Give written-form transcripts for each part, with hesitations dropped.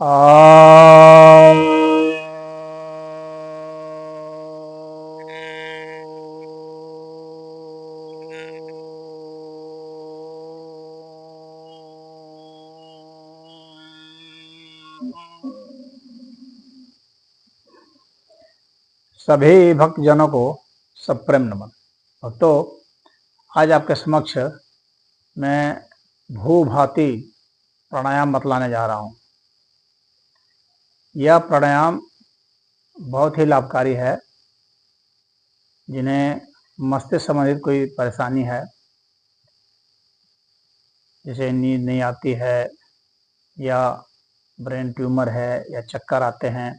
आ सभी भक्तजनों को सप्रेम नमन। भक्तों, आज आपके समक्ष मैं भूभाति प्राणायाम बतलाने जा रहा हूँ। यह प्राणायाम बहुत ही लाभकारी है। जिन्हें मस्तिष्क संबंधित कोई परेशानी है, जैसे नींद नहीं आती है या ब्रेन ट्यूमर है या चक्कर आते हैं,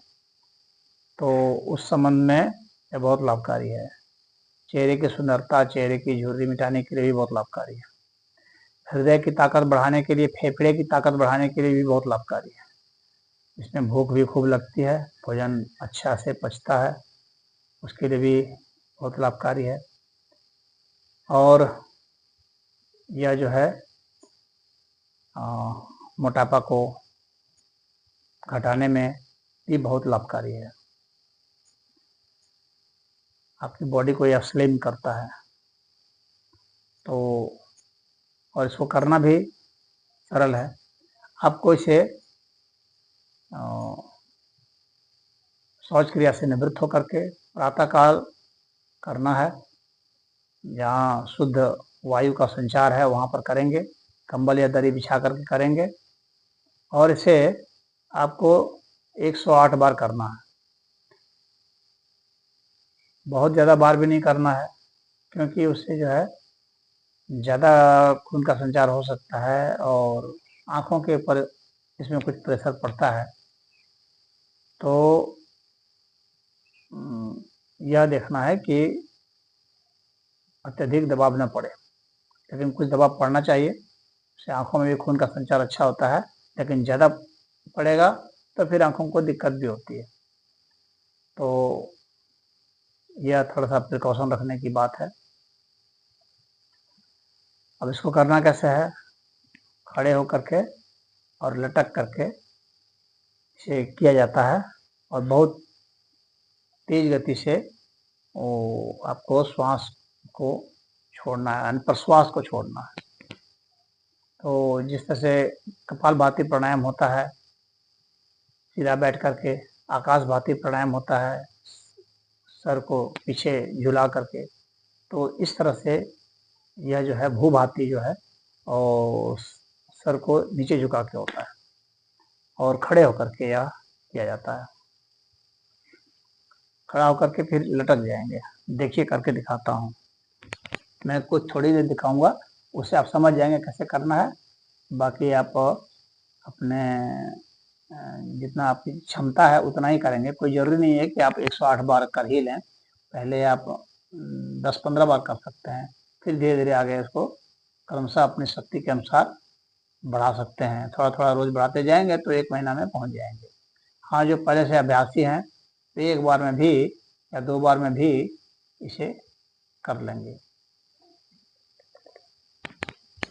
तो उस संबंध में यह बहुत लाभकारी है। चेहरे की सुंदरता, चेहरे की झुर्री मिटाने के लिए भी बहुत लाभकारी है। हृदय की ताकत बढ़ाने के लिए, फेफड़े की ताकत बढ़ाने के लिए भी बहुत लाभकारी है। इसमें भूख भी खूब लगती है, भोजन अच्छा से पचता है, उसके लिए भी बहुत लाभकारी है। और यह जो है मोटापा को घटाने में भी बहुत लाभकारी है। आपकी बॉडी को यह स्लिम करता है। तो और इसको करना भी सरल है। आपको इसे शौच क्रिया से निवृत्त होकर के प्रातःकाल करना है। जहाँ शुद्ध वायु का संचार है वहाँ पर करेंगे, कंबल या दरी बिछा करके करेंगे। और इसे आपको 108 बार करना है। बहुत ज़्यादा बार भी नहीं करना है, क्योंकि उससे जो है ज़्यादा खून का संचार हो सकता है और आँखों के ऊपर इसमें कुछ प्रेशर पड़ता है। तो यह देखना है कि अत्यधिक दबाव न पड़े, लेकिन कुछ दबाव पड़ना चाहिए। उससे आँखों में भी खून का संचार अच्छा होता है, लेकिन ज़्यादा पड़ेगा तो फिर आँखों को दिक्कत भी होती है। तो यह थोड़ा सा प्रिकॉशन रखने की बात है। अब इसको करना कैसे है? खड़े होकर के और लटक करके इसे किया जाता है और बहुत तेज गति से आपको श्वास को छोड़ना है, यानी प्रश्वास को छोड़ना है। तो जिस तरह से कपालभाति प्राणायाम होता है, सीधा बैठ करके, आकाशभाति प्राणायाम होता है, सर को पीछे झुला करके, तो इस तरह से यह जो है भूभाति जो है और सर को नीचे झुका के होता है और खड़े होकर के यह किया जाता है। खड़ा होकर के फिर लटक जाएंगे। देखिए, करके दिखाता हूँ। मैं कुछ थोड़ी देर दिखाऊंगा, उससे आप समझ जाएंगे कैसे करना है। बाकी आप अपने जितना आपकी क्षमता है उतना ही करेंगे। कोई ज़रूरी नहीं है कि आप 108 बार कर ही लें। पहले आप 10-15 बार कर सकते हैं, फिर धीरे धीरे आगे इसको क्रमशः अपनी शक्ति के अनुसार बढ़ा सकते हैं। थोड़ा थोड़ा रोज बढ़ाते जाएंगे तो 1 महीना में पहुंच जाएंगे। हाँ, जो पहले से अभ्यासी हैं तो 1 बार में भी या 2 बार में भी इसे कर लेंगे।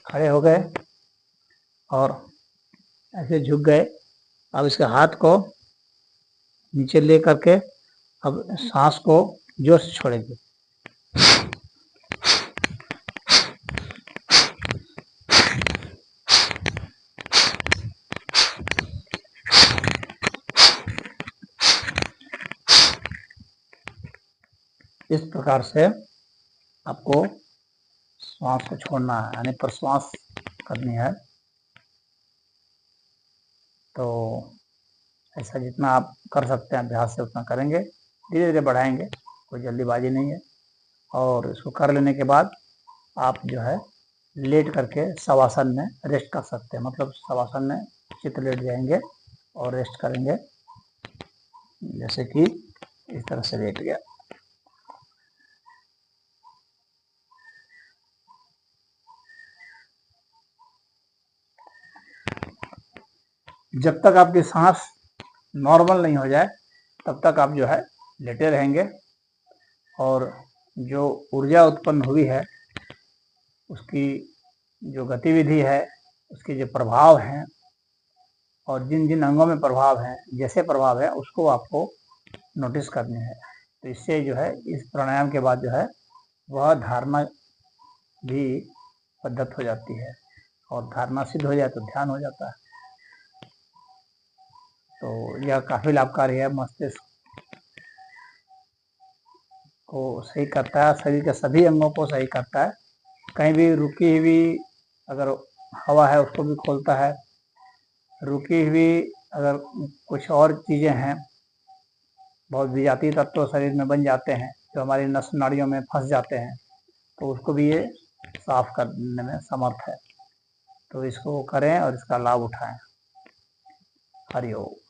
खड़े हो गए और ऐसे झुक गए। अब इसके हाथ को नीचे ले करके अब सांस को जोर से छोड़ेंगे। इस प्रकार से आपको श्वास को छोड़ना है, यानी प्रश्वास करनी है। तो ऐसा जितना आप कर सकते हैं अभ्यास से उतना करेंगे, धीरे धीरे बढ़ाएंगे, कोई जल्दीबाजी नहीं है। और इसको कर लेने के बाद आप जो है लेट करके शवासन में रेस्ट कर सकते हैं। मतलब शवासन में चित लेट जाएंगे और रेस्ट करेंगे, जैसे कि इस तरह से लेट गया। जब तक आपकी सांस नॉर्मल नहीं हो जाए तब तक आप जो है लेटे रहेंगे। और जो ऊर्जा उत्पन्न हुई है उसकी जो गतिविधि है, उसके जो प्रभाव हैं और जिन जिन अंगों में प्रभाव है, जैसे प्रभाव है उसको आपको नोटिस करनी है। तो इससे जो है इस प्राणायाम के बाद जो है वह धारणा भी पद्धत हो जाती है, और धारणा सिद्ध हो जाए तो ध्यान हो जाता है। तो यह काफ़ी लाभकारी है, मस्तिष्क को सही करता है, शरीर के सभी अंगों को सही करता है। कहीं भी रुकी हुई अगर हवा है उसको भी खोलता है, रुकी हुई अगर कुछ और चीज़ें हैं, बहुत विजातीय तत्व शरीर में बन जाते हैं जो हमारी नस नाड़ियों में फंस जाते हैं, तो उसको भी ये साफ करने में समर्थ है। तो इसको करें और इसका लाभ उठाएं। हरि ओम।